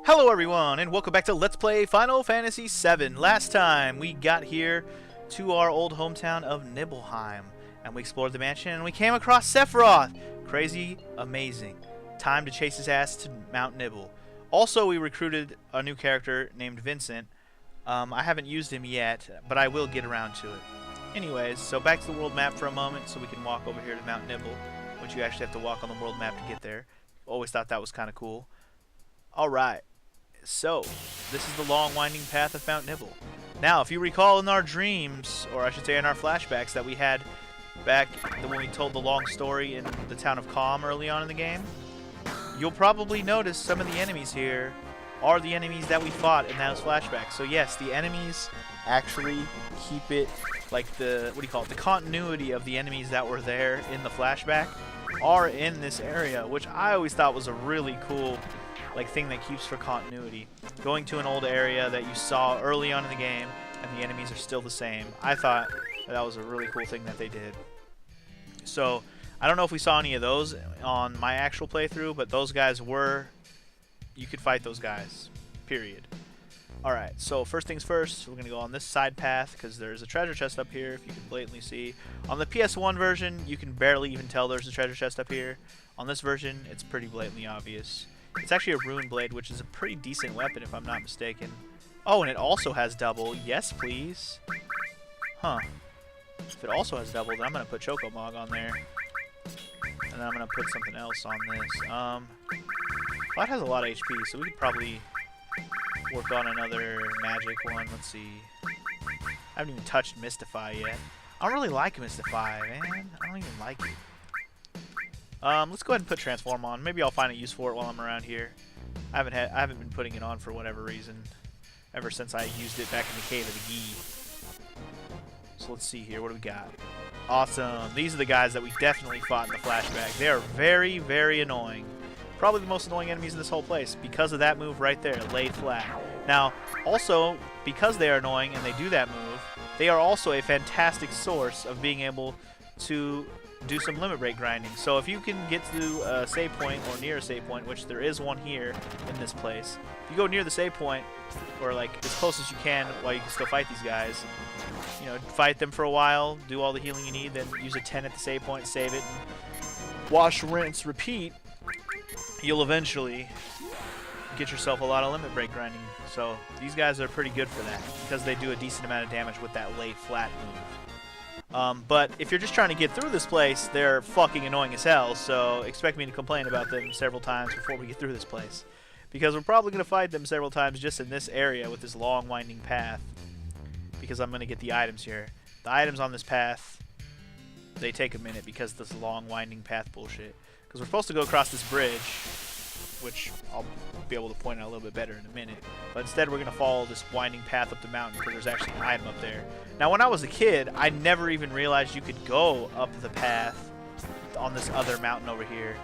Hello everyone, and welcome back to Let's Play Final Fantasy VII. Last time, we got here to our old hometown of Nibelheim, and we explored the mansion, and we came across Sephiroth! Crazy, amazing. Time to chase his ass to Mount Nibel. Also, we recruited a new character named Vincent. I haven't used him yet, but I will get around to it. Anyways, so back to the world map for a moment, so we can walk over here to Mount Nibel, which you actually have to walk on the world map to get there. Always thought that was kind of cool. Alright. So, this is the long winding path of Mount Nibel. Now, if you recall in our dreams, or I should say in our flashbacks that we had back when we told the long story in the town of Calm early on in the game, you'll probably notice some of the enemies here are the enemies that we fought in those flashbacks. So yes, the enemies actually keep it like the, the continuity of the enemies that were there in the flashback are in this area, which I always thought was a really cool thing that keeps for continuity. Going to an old area that you saw early on in the game and the enemies are still the same. I thought that was a really cool thing that they did. So I don't know if we saw any of those on my actual playthrough, but those guys were, you could fight those guys, period. Alright, so first things first, we're going to go on this side path because there's a treasure chest up here, if you can blatantly see. On the PS1 version, you can barely even tell there's a treasure chest up here. On this version, it's pretty blatantly obvious. It's actually a rune blade, which is a pretty decent weapon if I'm not mistaken. Oh, and it also has double. Yes, please. Huh. If it also has double, then I'm going to put Chocomog on there. And then I'm going to put something else on this. Well, it has a lot of HP, so we could probably work on another magic one. Let's see. I haven't even touched Mystify yet. I don't really like Mystify, man. I don't even like it. Let's go ahead and put Transform on. Maybe I'll find a use for it while I'm around here. I haven't been putting it on for whatever reason, ever since I used it back in the Cave of the Gi. So let's see here. What do we got? Awesome. These are the guys that we definitely fought in the flashback. They are very, very annoying. Probably the most annoying enemies in this whole place because of that move right there, lay flat. Now, also, because they are annoying and they do that move, they are also a fantastic source of being able to do some limit break grinding. So if you can get to a save point or near a save point, which there is one here in this place, if you go near the save point, or as close as you can while you can still fight these guys, you know, fight them for a while, do all the healing you need, then use a 10 at the save point, save it, and wash, rinse, repeat, you'll eventually get yourself a lot of limit break grinding. So these guys are pretty good for that because they do a decent amount of damage with that lay flat move. But if you're just trying to get through this place, they're fucking annoying as hell, so expect me to complain about them several times before we get through this place. Because we're probably going to fight them several times just in this area with this long winding path. Because I'm going to get the items here. The items on this path, they take a minute because of this long winding path bullshit. Because we're supposed to go across this bridge, which I'll be able to point out a little bit better in a minute. But instead we're going to follow this winding path up the mountain because there's actually an item up there. Now when I was a kid, I never even realized you could go up the path on this other mountain over here.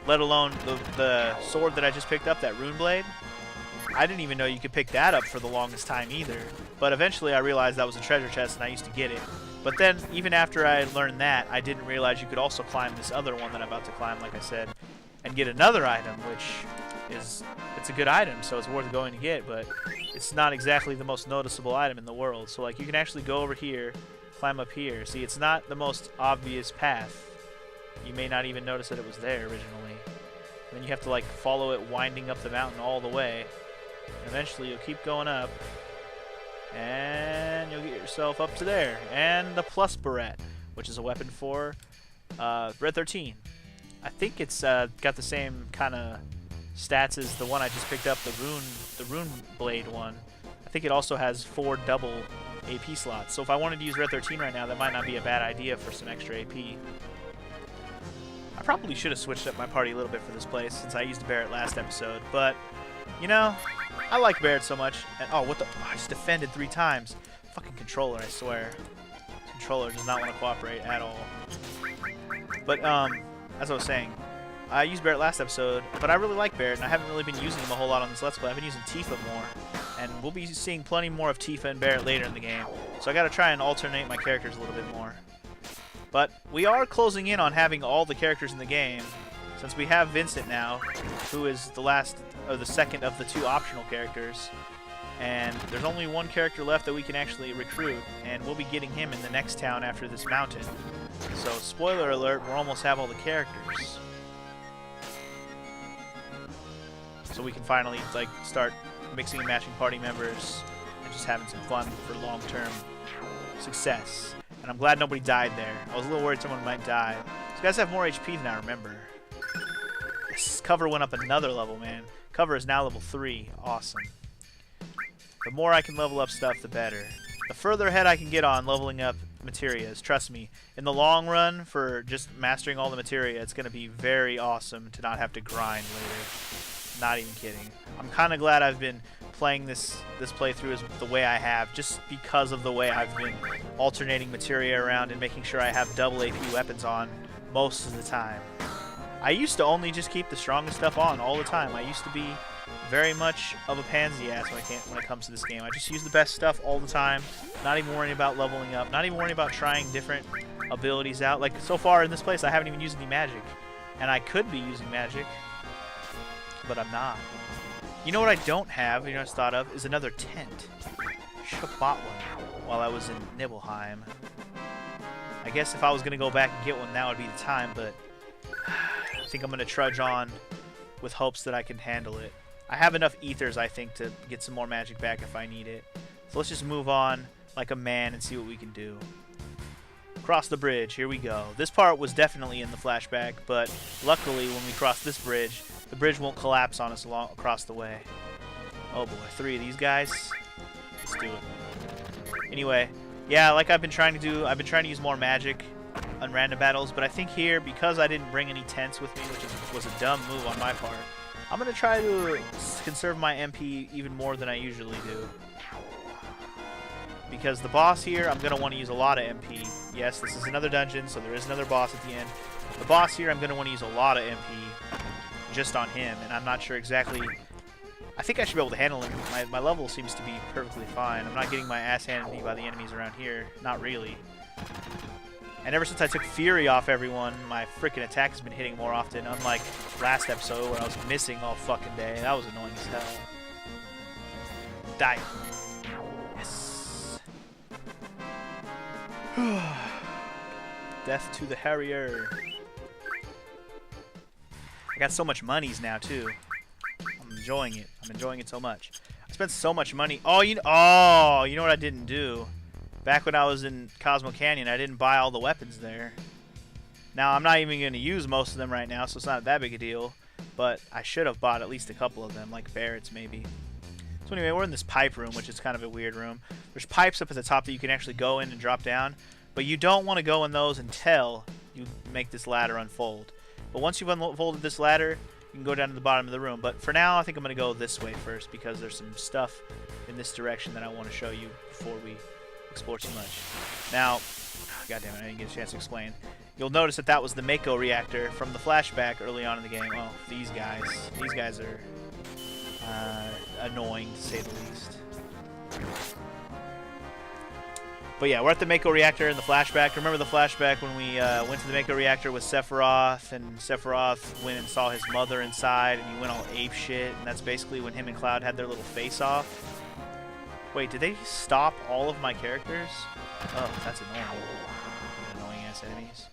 Let alone the sword that I just picked up, that rune blade. I didn't even know you could pick that up for the longest time either. But eventually I realized that was a treasure chest and I used to get it. But then even after I learned that, I didn't realize you could also climb this other one that I'm about to climb, like I said, and get another item, which is, it's a good item, so it's worth going to get, but it's not exactly the most noticeable item in the world. So you can actually go over here, climb up here. See, it's not the most obvious path. You may not even notice that it was there originally. And then you have to follow it winding up the mountain all the way. And eventually you'll keep going up, and you'll get yourself up to there. And the Plus Barrette, which is a weapon for Red 13. I think it's got the same kind of stats as the one I just picked up, the rune blade one. I think it also has 4 double AP slots. So if I wanted to use Red 13 right now, that might not be a bad idea for some extra AP. I probably should have switched up my party a little bit for this place since I used Barrett last episode, but you know, I like Barrett so much. And oh, what the? Oh, I just defended 3 times. Fucking controller, I swear. Controller does not want to cooperate at all. But as I was saying, I used Barrett last episode, but I really like Barrett, and I haven't really been using him a whole lot on this Let's Play. I've been using Tifa more, and we'll be seeing plenty more of Tifa and Barrett later in the game. So I got to try and alternate my characters a little bit more. But we are closing in on having all the characters in the game, since we have Vincent now, who is the last or the second of the 2 optional characters. And there's only 1 character left that we can actually recruit, and we'll be getting him in the next town after this mountain. So, spoiler alert, we'll almost have all the characters. So we can finally, like, start mixing and matching party members and just having some fun for long-term success. And I'm glad nobody died there. I was a little worried someone might die. These guys have more HP than I remember. This cover went up another level, man. Cover is now level 3. Awesome. The more I can level up stuff, the better. The further ahead I can get on leveling up materias, trust me, in the long run, for just mastering all the materia, it's going to be very awesome to not have to grind later. Not even kidding. I'm kind of glad I've been playing this playthrough is the way I have, just because of the way I've been alternating materia around and making sure I have double AP weapons on most of the time. I used to only just keep the strongest stuff on all the time. I used to be very much of a pansy ass when it comes to this game. I just use the best stuff all the time, not even worrying about leveling up, not even worrying about trying different abilities out. Like, so far in this place, I haven't even used any magic. And I could be using magic, but I'm not. You know what I don't have, you know what I just thought of, is another tent. Should have bought one while I was in Nibelheim. I guess if I was going to go back and get one, now would be the time, but I think I'm going to trudge on with hopes that I can handle it. I have enough ethers, I think, to get some more magic back if I need it. So let's just move on like a man and see what we can do. Cross the bridge. Here we go. This part was definitely in the flashback, but luckily when we cross this bridge, the bridge won't collapse on us across the way. Oh boy, 3 of these guys. Let's do it. Anyway, yeah, like I've been trying to do, I've been trying to use more magic on random battles, but I think here, because I didn't bring any tents with me, which was a dumb move on my part, I'm going to try to conserve my MP even more than I usually do. Because the boss here, I'm going to want to use a lot of MP. Yes, this is another dungeon, so there is another boss at the end. The boss here, I'm going to want to use a lot of MP just on him, and I'm not sure exactly... I think I should be able to handle him. My level seems to be perfectly fine. I'm not getting my ass handed to me by the enemies around here. Not really. And ever since I took Fury off everyone, my freaking attack has been hitting more often, unlike last episode where I was missing all fucking day. That was annoying as hell. Die. Yes. Death to the Harrier. I got so much monies now, too. I'm enjoying it. I'm enjoying it so much. I spent so much money. Oh, you know what I didn't do? Back when I was in Cosmo Canyon, I didn't buy all the weapons there. Now, I'm not even going to use most of them right now, so it's not that big a deal. But I should have bought at least a couple of them, like Barrett's maybe. So anyway, we're in this pipe room, which is kind of a weird room. There's pipes up at the top that you can actually go in and drop down. But you don't want to go in those until you make this ladder unfold. But once you've unfolded this ladder, you can go down to the bottom of the room. But for now, I think I'm going to go this way first, because there's some stuff in this direction that I want to show you before we explore too much. Now, goddamn it, I didn't get a chance to explain. You'll notice that that was the Mako reactor from the flashback early on in the game. Well, these guys are annoying to say the least. But yeah, we're at the Mako reactor in the flashback. Remember the flashback when we went to the Mako reactor with Sephiroth, and Sephiroth went and saw his mother inside, and he went all ape shit, and that's basically when him and Cloud had their little face-off. Wait, did they stop all of my characters? Oh, that's annoying. Annoying-ass enemies.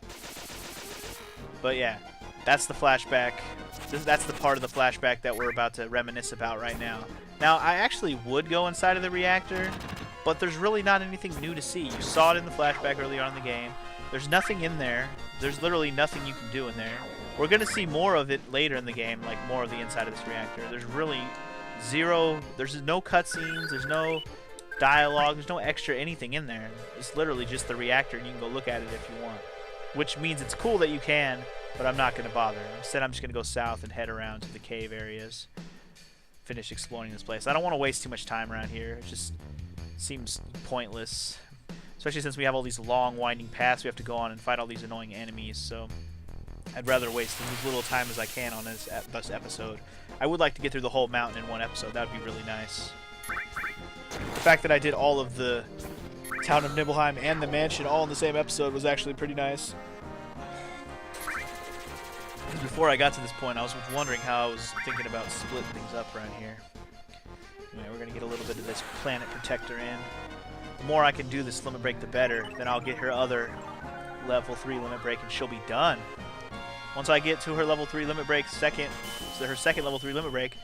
But yeah, that's the flashback. That's the part of the flashback that we're about to reminisce about right now. Now, I actually would go inside of the reactor, but there's really not anything new to see. You saw it in the flashback earlier on in the game. There's nothing in there. There's literally nothing you can do in there. We're going to see more of it later in the game, like more of the inside of this reactor. There's really zero, there's no cutscenes, there's no dialogue, there's no extra anything in there. It's literally just the reactor, and you can go look at it if you want. Which means it's cool that you can, but I'm not going to bother. Instead, I'm just going to go south and head around to the cave areas. Finish exploring this place. I don't want to waste too much time around here. It just seems pointless. Especially since we have all these long, winding paths we have to go on and fight all these annoying enemies, so I'd rather waste as little time as I can on this episode. I would like to get through the whole mountain in one episode. That would be really nice. The fact that I did all of the town of Nibelheim and the mansion all in the same episode was actually pretty nice. before I got to this point, I was wondering how I was thinking about splitting things up around here. Anyway, we're going to get a little bit of this Planet Protector in. The more I can do this limit break, the better. Then I'll get her other level 3 limit break, and she'll be done. Once I get to her level 3 limit break, her second level 3 limit break,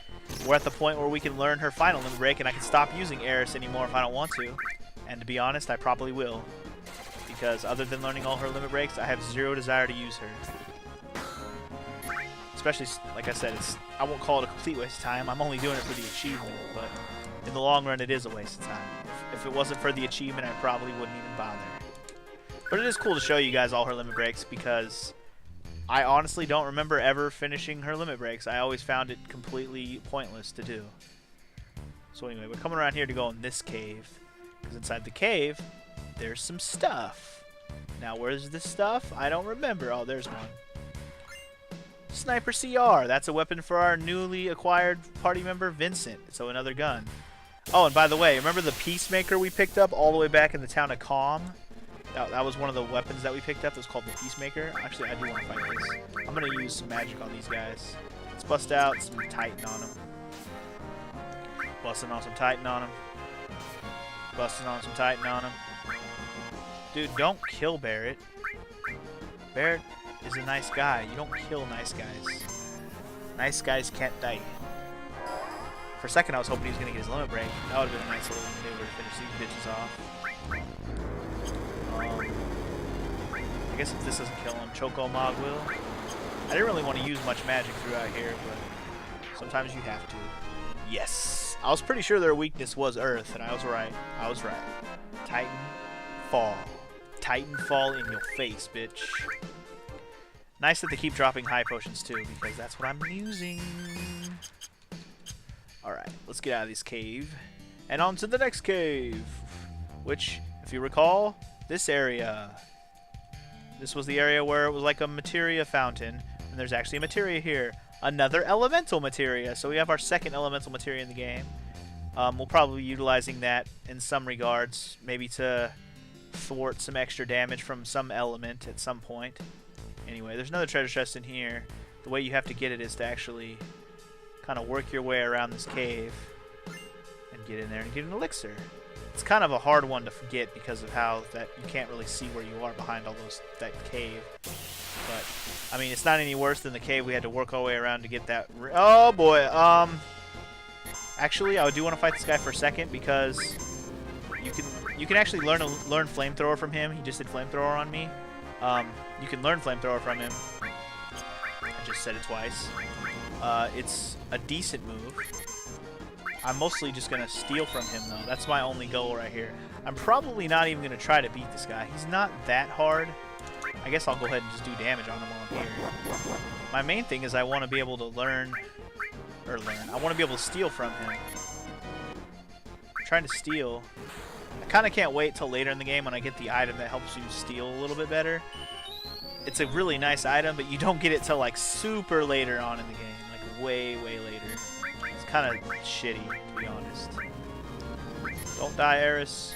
we're at the point where we can learn her final limit break, and I can stop using Eris anymore if I don't want to. And to be honest, I probably will. Because other than learning all her limit breaks, I have zero desire to use her. Especially, like I said, I won't call it a complete waste of time. I'm only doing it for the achievement, but in the long run, it is a waste of time. If it wasn't for the achievement, I probably wouldn't even bother. But it is cool to show you guys all her limit breaks, because I honestly don't remember ever finishing her limit breaks. I always found it completely pointless to do. So anyway, we're coming around here to go in this cave, because inside the cave, there's some stuff. Now, where's this stuff? I don't remember. Oh, there's one. Sniper CR. That's a weapon for our newly acquired party member, Vincent. So another gun. Oh, and by the way, remember the Peacemaker we picked up all the way back in the town of Calm? That was one of the weapons that we picked up. It was called the Peacemaker. Actually, I do want to fight this. I'm going to use some magic on these guys. Let's bust out some Titan on them. Busting on some Titan on them. Busting on some Titan on them. Dude, don't kill Barrett. Barrett is a nice guy. You don't kill nice guys. Nice guys can't die. For a second, I was hoping he was going to get his limit break. That would have been a nice little maneuver to finish these bitches off. I guess if this doesn't kill him, Choco Mog will. I didn't really want to use much magic throughout here, but sometimes you have to. Yes! I was pretty sure their weakness was Earth, and I was right. I was right. Titan Fall. Titan Fall in your face, bitch. Nice that they keep dropping high potions too, because that's what I'm using. Alright, let's get out of this cave. And on to the next cave. Which, if you recall, this area. This was the area where it was like a materia fountain. And there's actually a materia here. Another elemental materia. So we have our second elemental materia in the game. We'll probably be utilizing that in some regards. Maybe to thwart some extra damage from some element at some point. Anyway, there's another treasure chest in here. The way you have to get it is to actually kind of work your way around this cave and get in there and get an elixir. It's kind of a hard one to forget because of how that you can't really see where you are behind all that cave. But I mean, it's not any worse than the cave we had to work our way around to get that. Oh boy. Actually, I do want to fight this guy for a second because you can actually learn flamethrower from him. He just did flamethrower on me. You can learn flamethrower from him. I just said it twice. It's a decent move. I'm mostly just going to steal from him, though. That's my only goal right here. I'm probably not even going to try to beat this guy. He's not that hard. I guess I'll go ahead and just do damage on him while I'm here. My main thing is I want to be able to I want to be able to steal from him. I'm trying to steal. I kind of can't wait till later in the game when I get the item that helps you steal a little bit better. It's a really nice item, but you don't get it till like super later on in the game. Like way, way later. It's kind of shitty, to be honest. Don't die, Eris.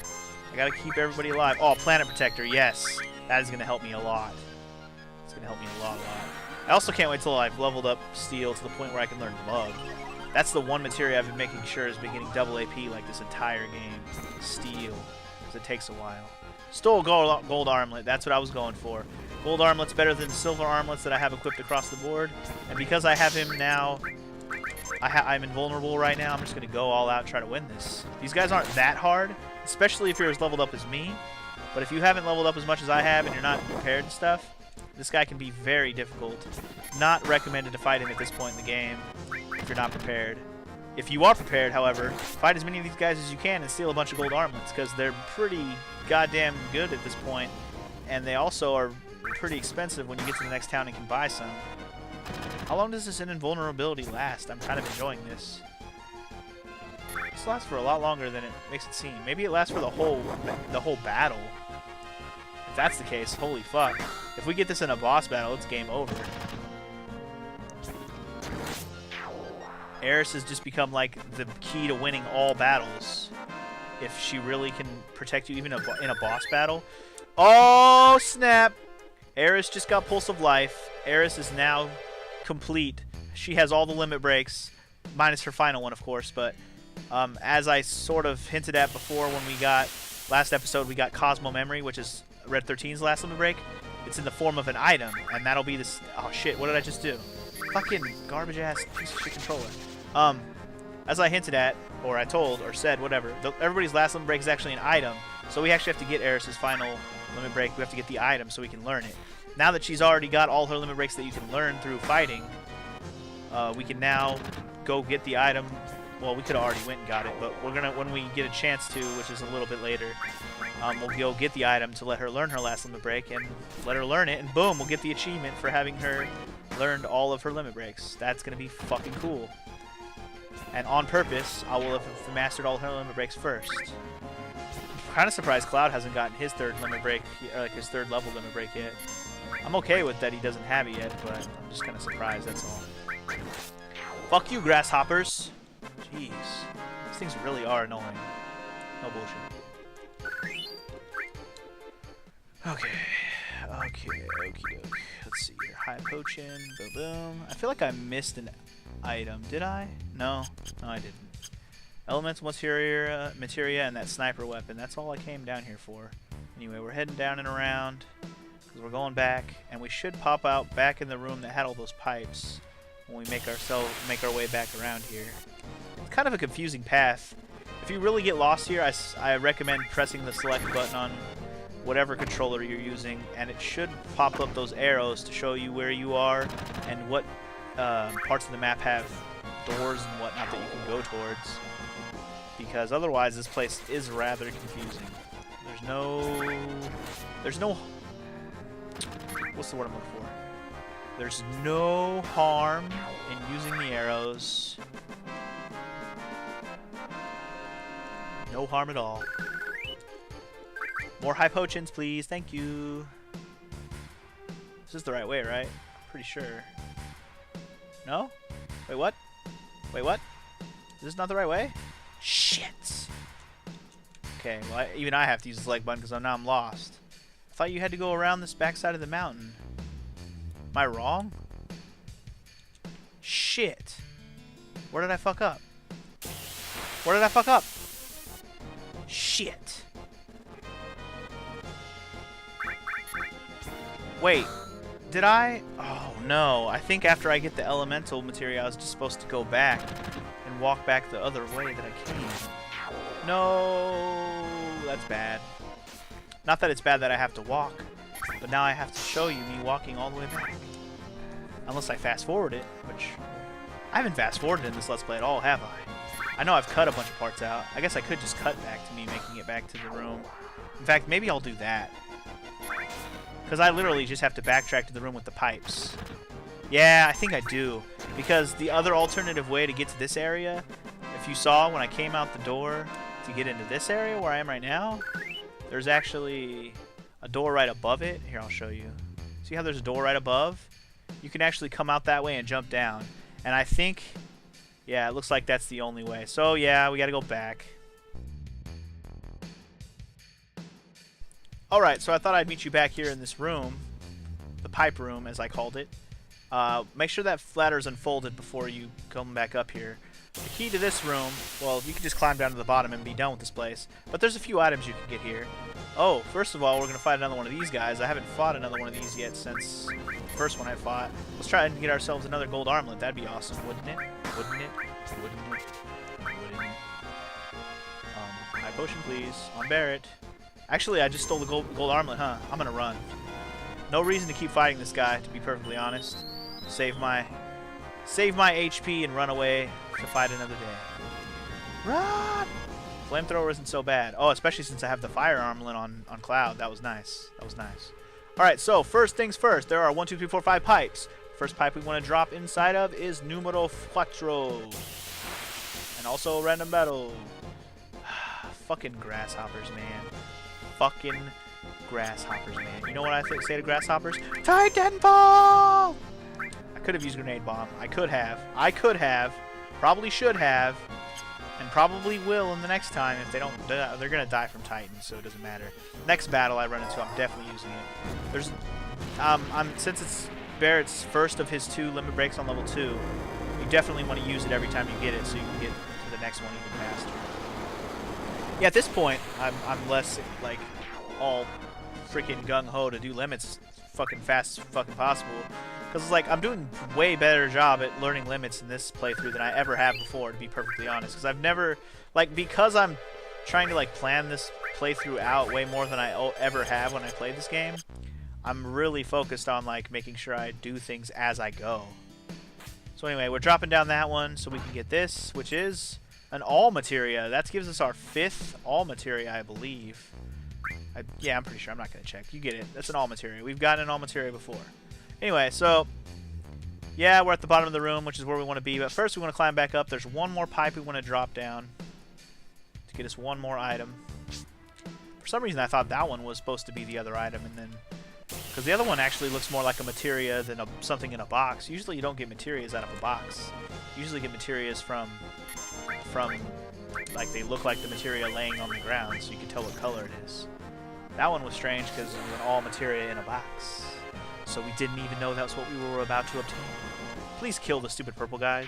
I gotta keep everybody alive. Oh, Planet Protector, yes. That is gonna help me a lot. It's gonna help me a lot. I also can't wait till I've leveled up Steel to the point where I can learn Bug. That's the one materia I've been making sure has been getting double AP like this entire game. Steel. Because it takes a while. Stole gold armlet. That's what I was going for. Gold armlet's better than the silver armlets that I have equipped across the board. And because I have him now, I'm invulnerable right now. I'm just going to go all out and try to win this. These guys aren't that hard, especially if you're as leveled up as me. But if you haven't leveled up as much as I have and you're not prepared and stuff, this guy can be very difficult. Not recommended to fight him at this point in the game if you're not prepared. If you are prepared, however, fight as many of these guys as you can and steal a bunch of gold armlets because they're pretty goddamn good at this point. And they also are pretty expensive when you get to the next town and can buy some. How long does this invulnerability last? I'm kind of enjoying this. This lasts for a lot longer than it makes it seem. Maybe it lasts for the whole battle. If that's the case, holy fuck. If we get this in a boss battle, it's game over. Eris has just become like the key to winning all battles. If she really can protect you even in a boss battle. Oh, snap! Eris just got Pulse of Life. Eris is now complete. She has all the limit breaks, minus her final one, of course. But as I sort of hinted at before, when we got last episode, we got Cosmo Memory, which is Red 13's last limit break. It's in the form of an item, and that'll be this. Oh shit! What did I just do? Fucking garbage ass piece of shit controller. As I hinted at, or I told, or said, whatever. Everybody's last limit break is actually an item, so we actually have to get Eris's final limit break. We have to get the item so we can learn it. Now that she's already got all her limit breaks that you can learn through fighting, we can now go get the item. Well, we could have already went and got it, but we're gonna, when we get a chance to, which is a little bit later, we'll go get the item to let her learn her last limit break, and let her learn it, and boom, we'll get the achievement for having her learned all of her limit breaks. That's gonna be fucking cool. And on purpose, I will have mastered all her limit breaks first. I'm kind of surprised Cloud hasn't gotten his third limit break, or like his third level limit break yet. I'm okay with that he doesn't have it yet, but I'm just kind of surprised, that's all. Fuck you, grasshoppers. Jeez. These things really are annoying. No bullshit. Okay. Let's see here. High potion. Boom, boom. I feel like I missed an item. Did I? No. No, I didn't. Elemental materia, and that sniper weapon. That's all I came down here for. Anyway, we're heading down and around because we're going back, and we should pop out back in the room that had all those pipes when we make our way back around here. It's kind of a confusing path. If you really get lost here, I recommend pressing the select button on whatever controller you're using, and it should pop up those arrows to show you where you are and what parts of the map have doors and whatnot that you can go towards. Because otherwise, this place is rather confusing. There's no. What's the word I'm looking for? There's no harm in using the arrows. No harm at all. More high potions, please. Thank you. This is the right way, right? Pretty sure. No? Wait, what? Wait, what? Is this not the right way? Shit. Okay, well, even I have to use the select button because now I'm lost. I thought you had to go around this backside of the mountain. Am I wrong? Shit. Where did I fuck up? Where did I fuck up? Shit. Wait. Did I? Oh, no. I think after I get the elemental material, I was just supposed to go back and walk back the other way that I came. No. That's bad. Not that it's bad that I have to walk, but now I have to show you me walking all the way back. Unless I fast forward it, which I haven't fast forwarded in this Let's Play at all, have I? I know I've cut a bunch of parts out. I guess I could just cut back to me making it back to the room. In fact, maybe I'll do that. Because I literally just have to backtrack to the room with the pipes. Yeah, I think I do. Because the other alternative way to get to this area, if you saw when I came out the door to get into this area where I am right now, there's actually a door right above it. Here, I'll show you. See how there's a door right above? You can actually come out that way and jump down. And I think, yeah, it looks like that's the only way. So, yeah, we got to go back. Alright, so I thought I'd meet you back here in this room. The pipe room, as I called it. Make sure that ladder is unfolded before you come back up here. The key to this room, well, you can just climb down to the bottom and be done with this place. But there's a few items you can get here. Oh, first of all, we're going to fight another one of these guys. I haven't fought another one of these yet since the first one I fought. Let's try and get ourselves another gold armlet. That'd be awesome, wouldn't it? Wouldn't it? Wouldn't it? Wouldn't it? High potion, please. On Barrett. Actually, I just stole the gold armlet, huh? I'm going to run. No reason to keep fighting this guy, to be perfectly honest. Save my HP and run away to fight another day. Run! Flamethrower isn't so bad. Oh, especially since I have the fire armlet on Cloud. That was nice. That was nice. Alright, so first things first. There are 1, 2, 3, 4, 5 pipes. First pipe we want to drop inside of is Numero Quattro. And also random battle. Fucking grasshoppers, man. Fucking grasshoppers, man. You know what I say to grasshoppers? Titanfall! I could have used grenade bomb. I could have. Probably should have. And probably will in the next time if they don't. They're gonna die from Titans, so it doesn't matter. Next battle I run into, I'm definitely using it. There's, since it's Barrett's first of his 2 limit breaks on level 2, you definitely want to use it every time you get it so you can get to the next one even faster. Yeah, at this point, I'm less, like, all freaking gung-ho to do limits fucking fast as fucking possible. Because it's like, I'm doing way better job at learning limits in this playthrough than I ever have before, to be perfectly honest. Because I've never, like, because I'm trying to, like, plan this playthrough out way more than I ever have when I played this game, I'm really focused on, like, making sure I do things as I go. So anyway, we're dropping down that one so we can get this, which is an all materia. That gives us our 5th all materia, I believe. Yeah, I'm pretty sure. I'm not going to check. You get it. That's an all materia. We've gotten an all materia before. Anyway, so yeah, we're at the bottom of the room, which is where we want to be. But first, we want to climb back up. There's one more pipe we want to drop down to get us one more item. For some reason, I thought that one was supposed to be the other item, and then because the other one actually looks more like a materia than something in a box. Usually, you don't get materias out of a box. You usually get materias from like they look like the materia laying on the ground, so you can tell what color it is. That one was strange because it was an all materia in a box. So we didn't even know that's what we were about to obtain. Please kill the stupid purple guys.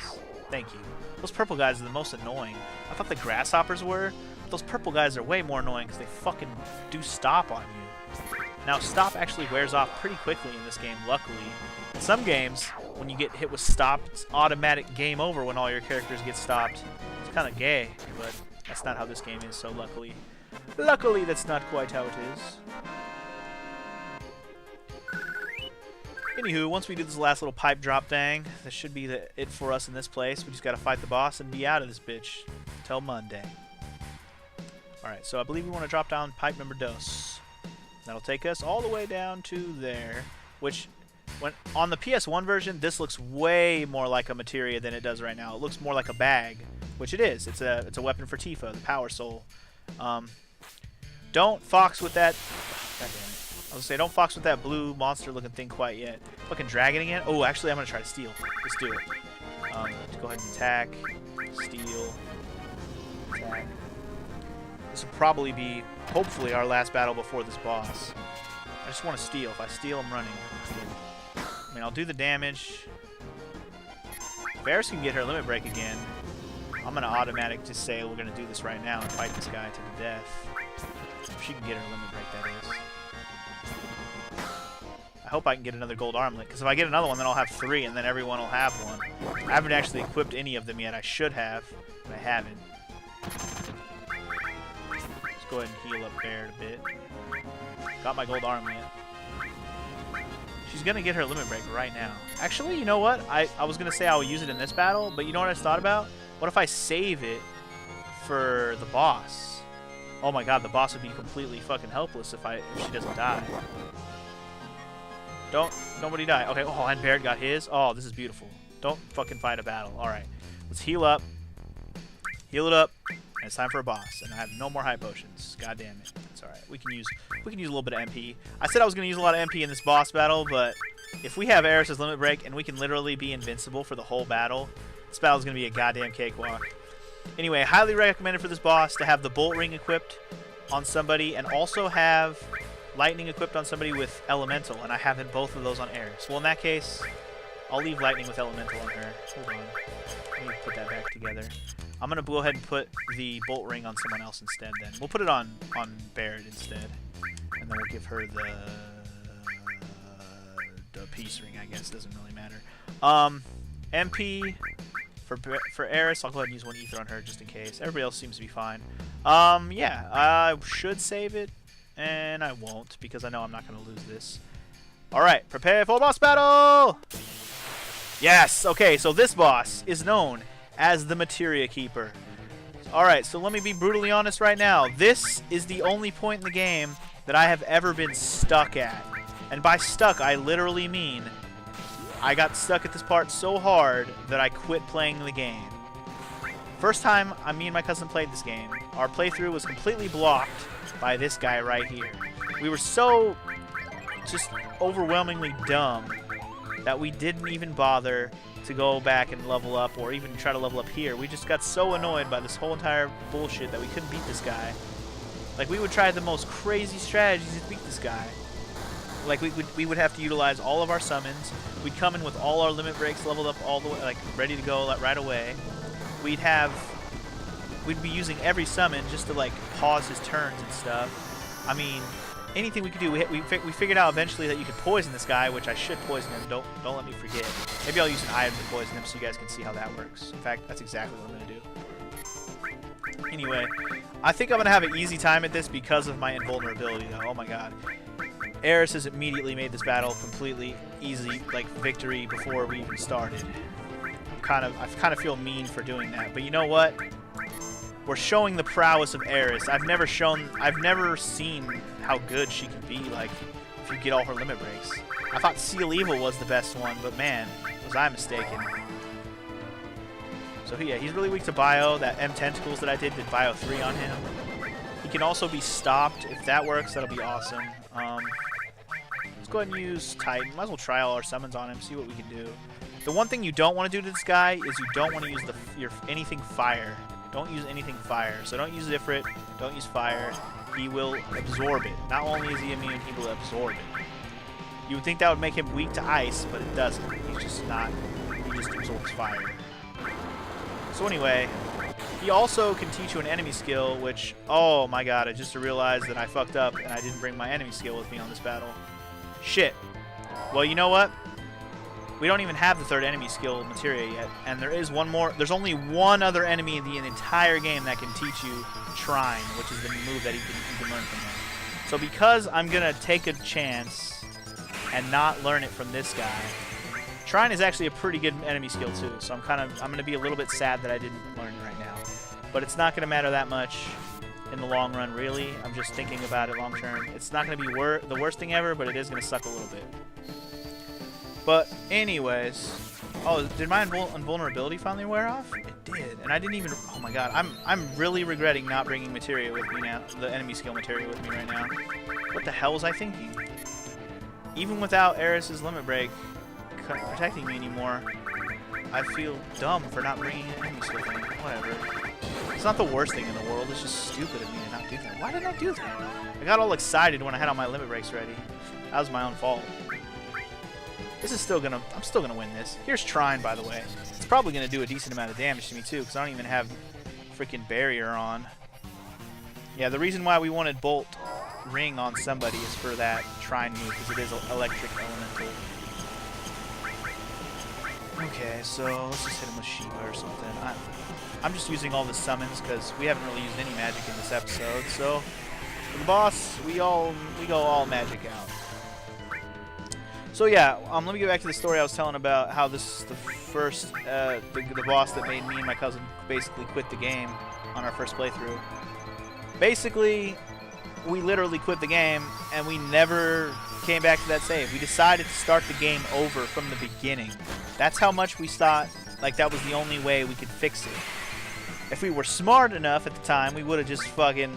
Thank you. Those purple guys are the most annoying. I thought the grasshoppers were, but those purple guys are way more annoying because they fucking do stop on you. Now, stop actually wears off pretty quickly in this game, luckily. In some games, when you get hit with stop, it's automatic game over when all your characters get stopped. It's kind of gay, but that's not how this game is, so luckily. Luckily, that's not quite how it is. Anywho, once we do this last little pipe drop thing, that should be it for us in this place. We just gotta fight the boss and be out of this bitch till Monday. Alright, so I believe we want to drop down pipe number 2. That'll take us all the way down to there, which, when on the PS1 version, this looks way more like a materia than it does right now. It looks more like a bag, which it is. It's a weapon for Tifa, the Power Soul. Don't fox with that. God damn it. I was gonna say, don't fox with that blue monster-looking thing quite yet. Fucking dragon again? Oh, actually, I'm gonna try to steal. Let's do it. Let's go ahead and attack, steal, attack. This will probably be, hopefully, our last battle before this boss. I just want to steal. If I steal, I'm running. I mean, I'll do the damage. If Eris can get her limit break again, I'm gonna automatic just say we're gonna do this right now and fight this guy to the death. If she can get her limit break, that is. I hope I can get another gold armlet, because if I get another one, then I'll have 3, and then everyone will have one. I haven't actually equipped any of them yet. I should have, but I haven't. Let's go ahead and heal up Baird a bit. Got my gold armlet. She's going to get her limit break right now. Actually, you know what? I was going to say I'll use it in this battle, but you know what I just thought about? What if I save it for the boss? Oh my god, the boss would be completely fucking helpless if she doesn't die. Nobody die. Okay, oh, and Barrett got his. Oh, this is beautiful. Don't fucking fight a battle. Alright, let's heal up. Heal it up. And it's time for a boss. And I have no more high potions. God damn it. It's alright. We can use a little bit of MP. I said I was going to use a lot of MP in this boss battle, but if we have Eris's limit break and we can literally be invincible for the whole battle, this battle is going to be a goddamn cakewalk. Anyway, highly recommended for this boss to have the bolt ring equipped on somebody and also have lightning equipped on somebody with elemental, and I haven't both of those on Eris. Well, in that case, I'll leave lightning with elemental on her. Hold on. Let me put that back together. I'm going to go ahead and put the bolt ring on someone else instead then. We'll put it on Barrett instead. And then we'll give her the peace ring, I guess. Doesn't really matter. MP for Eris. I'll go ahead and use one ether on her just in case. Everybody else seems to be fine. Yeah, I should save it. And I won't, because I know I'm not going to lose this. Alright, prepare for boss battle! Yes! Okay, so this boss is known as the Materia Keeper. Alright, so let me be brutally honest right now. This is the only point in the game that I have ever been stuck at. And by stuck, I literally mean I got stuck at this part so hard that I quit playing the game. First time me and my cousin played this game, our playthrough was completely blocked by this guy right here. We were so just overwhelmingly dumb that we didn't even bother to go back and level up or even try to level up here. We just got so annoyed by this whole entire bullshit that we couldn't beat this guy. Like, we would try the most crazy strategies to beat this guy. Like we would have to utilize all of our summons. We'd come in with all our limit breaks leveled up all the way, like ready to go right away. We'd be using every summon just to like pause his turns and stuff. I mean, anything we could do. We figured out eventually that you could poison this guy, which I should poison him. Don't let me forget. Maybe I'll use an item to poison him so you guys can see how that works. In fact, that's exactly what I'm gonna do. Anyway, I think I'm gonna have an easy time at this because of my invulnerability, though. Oh my god. Eris has immediately made this battle completely easy, like victory before we even started. I kind of feel mean for doing that, but you know what? We're showing the prowess of Eris. I've never seen how good she can be, like, if you get all her limit breaks. I thought Seal Evil was the best one, but man, was I mistaken. So yeah, he's really weak to Bio. That M Tentacles that I did Bio 3 on him. He can also be stopped. If that works, that'll be awesome. Let's go ahead and use Titan. Might as well try all our summons on him, see what we can do. The one thing you don't want to do to this guy is you don't want to use anything fire. Don't use anything fire. So don't use Ifrit. Don't use fire. He will absorb it. Not only is he immune, he will absorb it. You would think that would make him weak to ice, but it doesn't. He's just not. He just absorbs fire. So anyway, he also can teach you an enemy skill, which, oh my god, I just realized that I fucked up and I didn't bring my enemy skill with me on this battle. Shit. Well, you know what? We don't even have the third enemy skill materia yet, and there is one more. There's only one other enemy in the entire game that can teach you Trine, which is the move that you can learn from him. So because I'm gonna take a chance and not learn it from this guy, Trine is actually a pretty good enemy skill too. So I'm gonna be a little bit sad that I didn't learn it right now, but it's not gonna matter that much in the long run, really. I'm just thinking about it long term. It's not gonna be the worst thing ever, but it is gonna suck a little bit. But anyways, oh, did my invulnerability finally wear off? It did, and I didn't even. Oh my god, I'm really regretting not bringing materia with me now. The enemy skill materia with me right now. What the hell was I thinking? Even without Eris's limit break protecting me anymore, I feel dumb for not bringing an enemy skill thing. Whatever. It's not the worst thing in the world. It's just stupid of me to not do that. Why didn't I do that? I got all excited when I had all my limit breaks ready. That was my own fault. This is still gonna. I'm still gonna win this. Here's Trine, by the way. It's probably gonna do a decent amount of damage to me too, because I don't even have freaking barrier on. Yeah, the reason why we wanted Bolt Ring on somebody is for that Trine move, because it is electric elemental. Okay, so let's just hit him with Shiva or something. I'm just using all the summons because we haven't really used any magic in this episode. So for the boss, we go all magic out. So yeah, let me get back to the story I was telling about how this is the first the boss that made me and my cousin basically quit the game on our first playthrough. Basically, we literally quit the game and we never came back to that save. We decided to start the game over from the beginning. That's how much we thought like that was the only way we could fix it. If we were smart enough at the time, we would have just fucking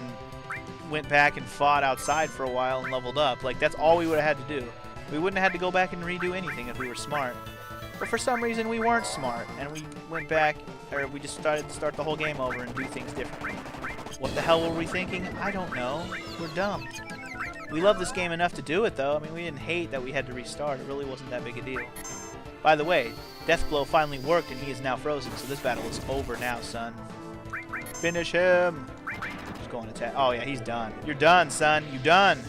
went back and fought outside for a while and leveled up. Like, that's all we would have had to do. We wouldn't have had to go back and redo anything if we were smart. But for some reason, we weren't smart, and we went back, or we just started to start the whole game over and do things differently. What the hell were we thinking? I don't know. We're dumb. We love this game enough to do it, though. I mean, we didn't hate that we had to restart. It really wasn't that big a deal. By the way, Deathglow finally worked, and he is now frozen, so this battle is over now, son. Finish him! Just go and attack. Oh, yeah, he's done. You're done, son. You're done!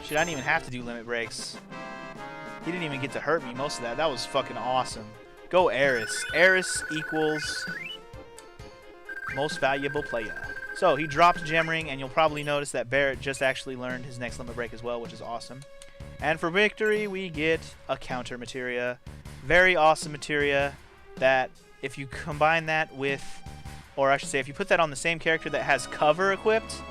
Shit, I didn't even have to do limit breaks. He didn't even get to hurt me most of that. That was fucking awesome. Go Eris. Eris equals most valuable player. So, he drops Gem Ring, and you'll probably notice that Barrett just actually learned his next limit break as well, which is awesome. And for victory, we get a counter materia. Very awesome materia that if you combine that with, or I should say, if you put that on the same character that has cover equipped,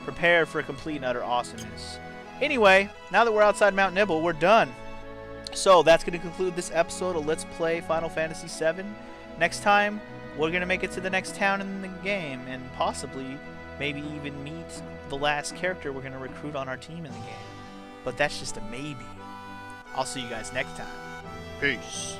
prepare for complete and utter awesomeness. Anyway, now that we're outside Mount Nibble, we're done. So that's going to conclude this episode of Let's Play Final Fantasy VII. Next time, we're going to make it to the next town in the game, and possibly, maybe even meet the last character we're going to recruit on our team in the game. But that's just a maybe. I'll see you guys next time. Peace.